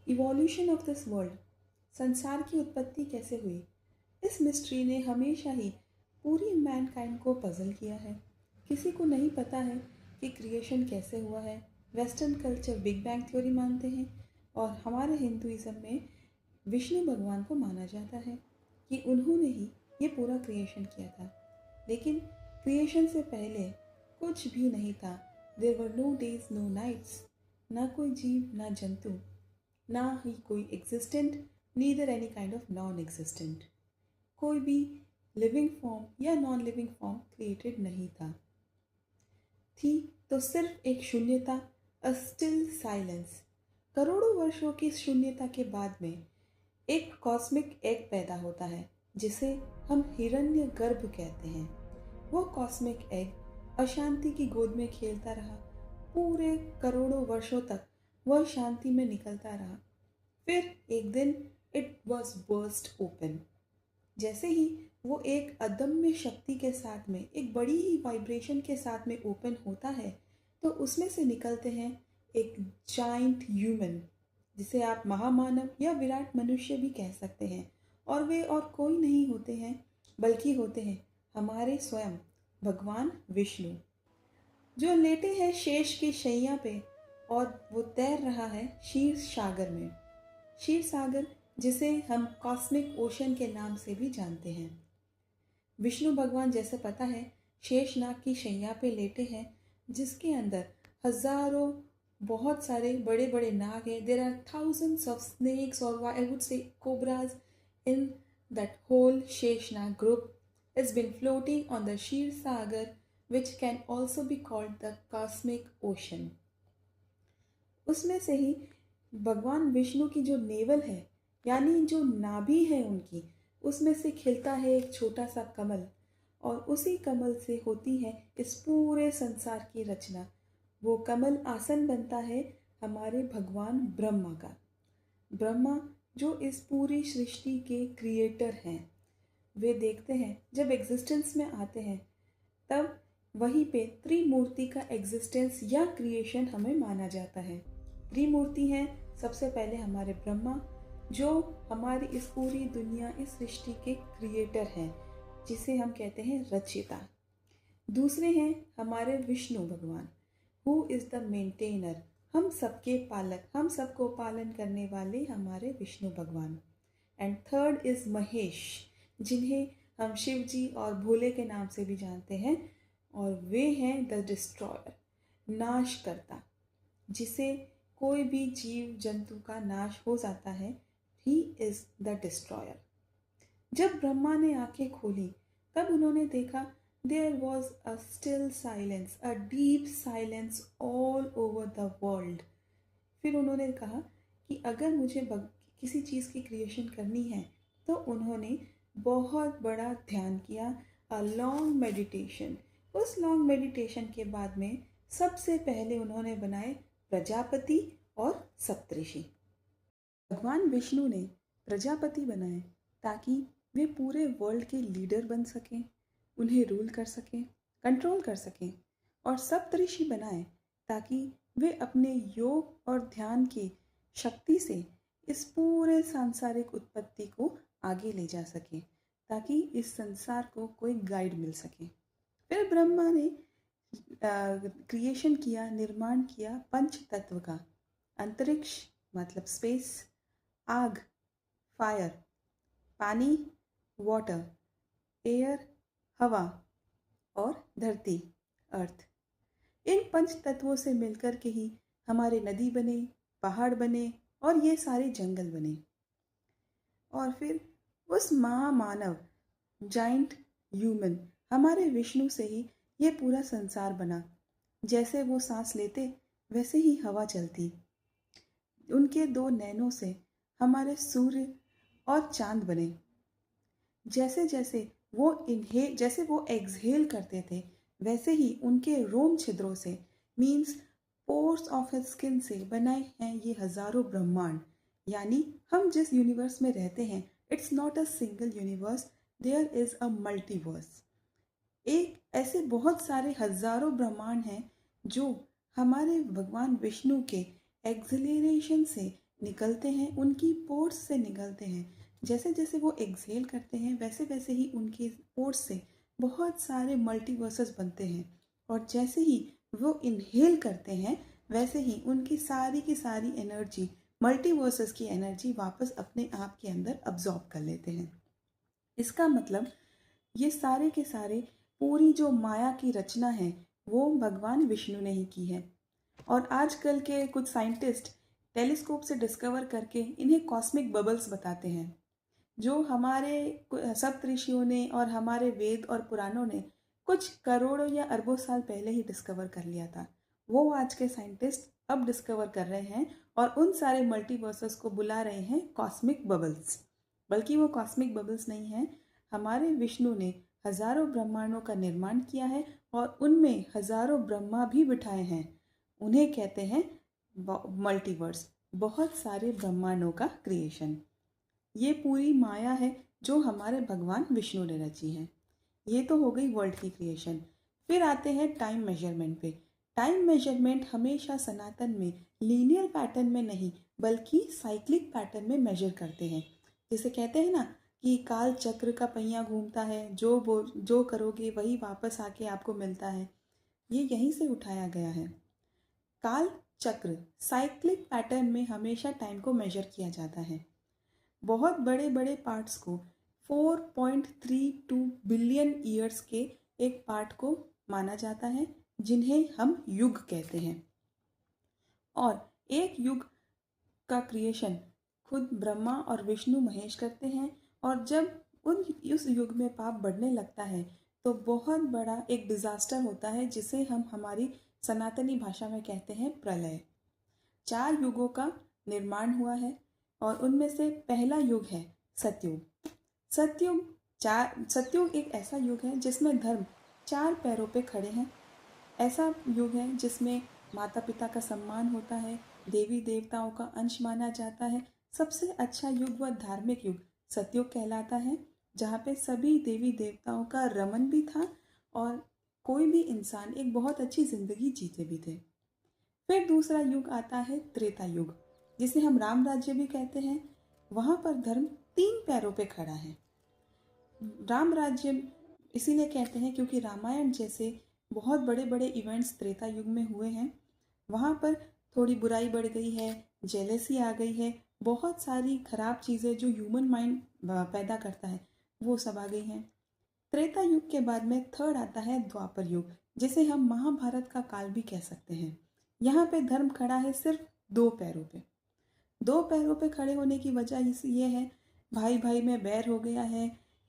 Evolution of this world, संसार की उत्पत्ति कैसे हुई, इस मिस्ट्री ने हमेशा ही पूरी मैनकाइंड को पजल किया है। किसी को नहीं पता है कि क्रिएशन कैसे हुआ है। Western culture big bang theory मानते हैं और हमारे हिंदुइज्म में विष्णु भगवान को माना जाता है कि उन्होंने ही ये पूरा क्रिएशन किया था। लेकिन क्रिएशन से पहले कुछ भी नहीं था। There were no days no nights, ना कोई जीव ना जंतु, ना ही कोई existent, neither any kind of non existent. कोई भी लिविंग फॉर्म या नॉन लिविंग फॉर्म क्रिएटेड नहीं था। थी तो सिर्फ एक शून्यता, अ स्टिल साइलेंस। करोड़ों वर्षों की शून्यता के बाद में एक कॉस्मिक एग पैदा होता है जिसे हम हिरण्य गर्भ कहते हैं। वो कॉस्मिक एग अशांति की गोद में खेलता रहा। पूरे करोड़ों वर्षों तक वह शांति में निकलता रहा। फिर एक दिन इट वॉज बर्स्ट ओपन। जैसे ही वो एक अदम्य शक्ति के साथ में, एक बड़ी ही वाइब्रेशन के साथ में ओपन होता है, तो उसमें से निकलते हैं एक जाइंट ह्यूमन, जिसे आप महामानव या विराट मनुष्य भी कह सकते हैं। और वे और कोई नहीं होते हैं बल्कि होते हैं हमारे स्वयं भगवान विष्णु, जो लेटे हैं शेष की शैया पे और वो तैर रहा है क्षीर सागर में। क्षीर सागर जिसे हम कॉस्मिक ओशन के नाम से भी जानते हैं। विष्णु भगवान, जैसे पता है, शेषनाग की शैया पे लेटे हैं जिसके अंदर हजारों बहुत सारे बड़े बड़े नाग हैं। There are thousands of snakes और I would say cobras in that whole Sheshnag group has been floating on the Shir Sagar, which can also be called the cosmic ocean. उसमें से ही भगवान विष्णु की जो नेवल है, यानी जो नाभि है उनकी, उसमें से खिलता है एक छोटा सा कमल और उसी कमल से होती है इस पूरे संसार की रचना। वो कमल आसन बनता है हमारे भगवान ब्रह्मा का। ब्रह्मा जो इस पूरी सृष्टि के क्रिएटर हैं, वे देखते हैं जब एग्जिस्टेंस में आते हैं तब वहीं पे त्रिमूर्ति का एग्जिस्टेंस या क्रिएशन हमें माना जाता है। त्रिमूर्ति हैं सबसे पहले हमारे ब्रह्मा, जो हमारी इस पूरी दुनिया, इस सृष्टि के क्रिएटर हैं, जिसे हम कहते हैं रचयिता। दूसरे हैं हमारे विष्णु भगवान, हु इज़ द मेंटेनर, हम सबके पालक, हम सबको पालन करने वाले हमारे विष्णु भगवान। एंड थर्ड इज़ महेश, जिन्हें हम शिव जी और भोले के नाम से भी जानते हैं, और वे हैं द डिस्ट्रॉयर, नाश करता। जिसे कोई भी जीव जंतु का नाश हो जाता है, ही इज़ द डिस्ट्रॉयर। जब ब्रह्मा ने आंखें खोली तब उन्होंने देखा there was a still silence, a deep silence all over the world. फिर उन्होंने कहा कि अगर मुझे किसी चीज़ की क्रिएशन करनी है तो उन्होंने बहुत बड़ा ध्यान किया, अ लॉन्ग मेडिटेशन। उस लॉन्ग मेडिटेशन के बाद में सबसे पहले उन्होंने बनाए प्रजापति और सप्तऋषि। भगवान विष्णु ने प्रजापति बनाए ताकि वे पूरे वर्ल्ड के लीडर बन सकें, उन्हें रूल कर सकें, कंट्रोल कर सकें। और सप्तऋषि बनाए ताकि वे अपने योग और ध्यान की शक्ति से इस पूरे सांसारिक उत्पत्ति को आगे ले जा सके, ताकि इस संसार को कोई गाइड मिल सके। फिर ब्रह्मा ने क्रिएशन किया, निर्माण किया पंच तत्व का। अंतरिक्ष मतलब स्पेस, आग फायर, पानी वाटर, एयर हवा और धरती अर्थ। इन पंच तत्वों से मिलकर के ही हमारे नदी बने, पहाड़ बने और ये सारे जंगल बने। और फिर उस महामानव जाइंट ह्यूमन हमारे विष्णु से ही ये पूरा संसार बना। जैसे वो सांस लेते वैसे ही हवा चलती। उनके दो नैनों से हमारे सूर्य और चांद बने। जैसे जैसे वो एक्सहेल करते थे, वैसे ही उनके रोम छिद्रों से, means pores of his skin से बनाए हैं ये हजारों ब्रह्मांड। यानी हम जिस यूनिवर्स में रहते हैं, it's not a single universe, there is a multiverse. एक ऐसे बहुत सारे हजारों ब्रह्मांड हैं जो हमारे भगवान विष्णु के एक्सलेरेशन से निकलते हैं उनकी पोर्स से निकलते हैं। जैसे जैसे वो एक्सहेल करते हैं वैसे वैसे ही उनके पोर्स से बहुत सारे मल्टीवर्सेस बनते हैं, और जैसे ही वो इनहेल करते हैं वैसे ही उनकी सारी की सारी एनर्जी, मल्टीवर्सेस की एनर्जी वापस अपने आप के अंदर अब्जॉर्ब कर लेते हैं। इसका मतलब ये सारे के सारे पूरी जो माया की रचना है वो भगवान विष्णु ने ही की है। और आजकल के कुछ साइंटिस्ट टेलीस्कोप से डिस्कवर करके इन्हें कॉस्मिक बबल्स बताते हैं, जो हमारे सप्तऋषियों ने और हमारे वेद और पुराणों ने कुछ करोड़ों या अरबों साल पहले ही डिस्कवर कर लिया था। वो आज के साइंटिस्ट अब डिस्कवर कर रहे हैं और उन सारे मल्टीवर्सेस को बुला रहे हैं कॉस्मिक बबल्स। बल्कि वो कॉस्मिक बबल्स नहीं हैं, हमारे विष्णु ने हजारों ब्रह्मांडों का निर्माण किया है और उनमें हजारों ब्रह्मा भी बिठाए हैं। उन्हें कहते हैं मल्टीवर्स, बहुत सारे ब्रह्मांडों का क्रिएशन। ये पूरी माया है जो हमारे भगवान विष्णु ने रची है। ये तो हो गई वर्ल्ड की क्रिएशन। फिर आते हैं टाइम मेजरमेंट पे। टाइम मेजरमेंट हमेशा सनातन में लीनियर पैटर्न में नहीं बल्कि साइक्लिक पैटर्न में मेजर करते हैं। जिसे कहते हैं ना कि काल चक्र का पहिया घूमता है, जो करोगे वही वापस आके आपको मिलता है। ये यहीं से उठाया गया है। काल चक्र साइक्लिक पैटर्न में हमेशा टाइम को मेजर किया जाता है। बहुत बड़े बड़े पार्ट्स को 4.32 बिलियन ईयर्स के एक पार्ट को माना जाता है, जिन्हें हम युग कहते हैं। और एक युग का क्रिएशन खुद ब्रह्मा और विष्णु महेश करते हैं। और जब उस युग में पाप बढ़ने लगता है तो बहुत बड़ा एक डिजास्टर होता है, जिसे हम हमारी सनातनी भाषा में कहते हैं प्रलय। 4 युगों का निर्माण हुआ है और उनमें से पहला युग है सतयुग। सतयुग एक ऐसा युग है जिसमें धर्म 4 पैरों पे खड़े हैं। ऐसा युग है जिसमें माता पिता का सम्मान होता है, देवी देवताओं का अंश माना जाता है। सबसे अच्छा युग व धार्मिक युग सतयुग कहलाता है, जहाँ पे सभी देवी देवताओं का रमन भी था और कोई भी इंसान एक बहुत अच्छी जिंदगी जीते भी थे। फिर दूसरा युग आता है त्रेता युग, जिसे हम राम राज्य भी कहते हैं। वहाँ पर धर्म 3 पैरों पे खड़ा है। राम राज्य इसीलिए कहते हैं क्योंकि रामायण जैसे बहुत बड़े बड़े इवेंट्स त्रेता युग में हुए हैं। वहाँ पर थोड़ी बुराई बढ़ गई है, जेलसी आ गई है, बहुत सारी खराब चीज़ें जो ह्यूमन माइंड पैदा करता है वो सब आ गई हैं। त्रेता युग के बाद में थर्ड आता है द्वापर युग, जिसे हम महाभारत का काल भी कह सकते हैं। यहाँ पे धर्म खड़ा है सिर्फ 2 पैरों पे। 2 पैरों पे खड़े होने की वजह ये है, भाई भाई में बैर हो गया है,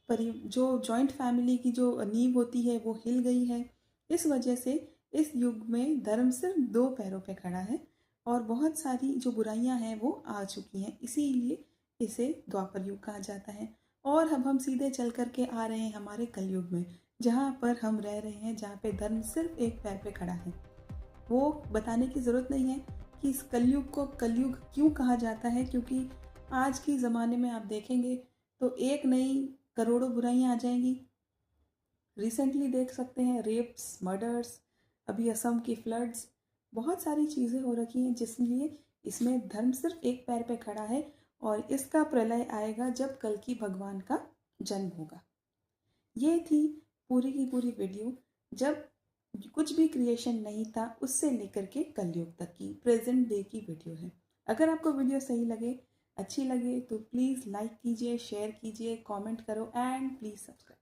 जो जॉइंट फैमिली की जो नींव होती है वो हिल गई है। इस वजह से इस युग में धर्म सिर्फ 2 पैरों पे खड़ा है और बहुत सारी जो बुराइयां हैं वो आ चुकी हैं, इसीलिए इसे द्वापर युग कहा जाता है। और अब हम सीधे चल करके आ रहे हैं हमारे कलयुग में, जहाँ पर हम रह रहे हैं, जहाँ पे धर्म सिर्फ एक पैर पे खड़ा है। वो बताने की ज़रूरत नहीं है कि इस कलयुग को कलयुग क्यों कहा जाता है, क्योंकि आज के ज़माने में आप देखेंगे तो एक नई करोड़ों बुराइयां आ जाएंगी। रिसेंटली देख सकते हैं रेप्स, मर्डर्स, अभी असम की फ्लड्स, बहुत सारी चीज़ें हो रखी हैं, जिसलिए इसमें धर्म सिर्फ एक पैर पे खड़ा है। और इसका प्रलय आएगा जब कल की भगवान का जन्म होगा। ये थी पूरी की पूरी वीडियो, जब कुछ भी क्रिएशन नहीं था उससे लेकर के कलयुग तक की प्रेजेंट डे की वीडियो है। अगर आपको वीडियो सही लगे, अच्छी लगे, तो प्लीज़ लाइक कीजिए, शेयर कीजिए, कमेंट करो एंड प्लीज़ सब्सक्राइब।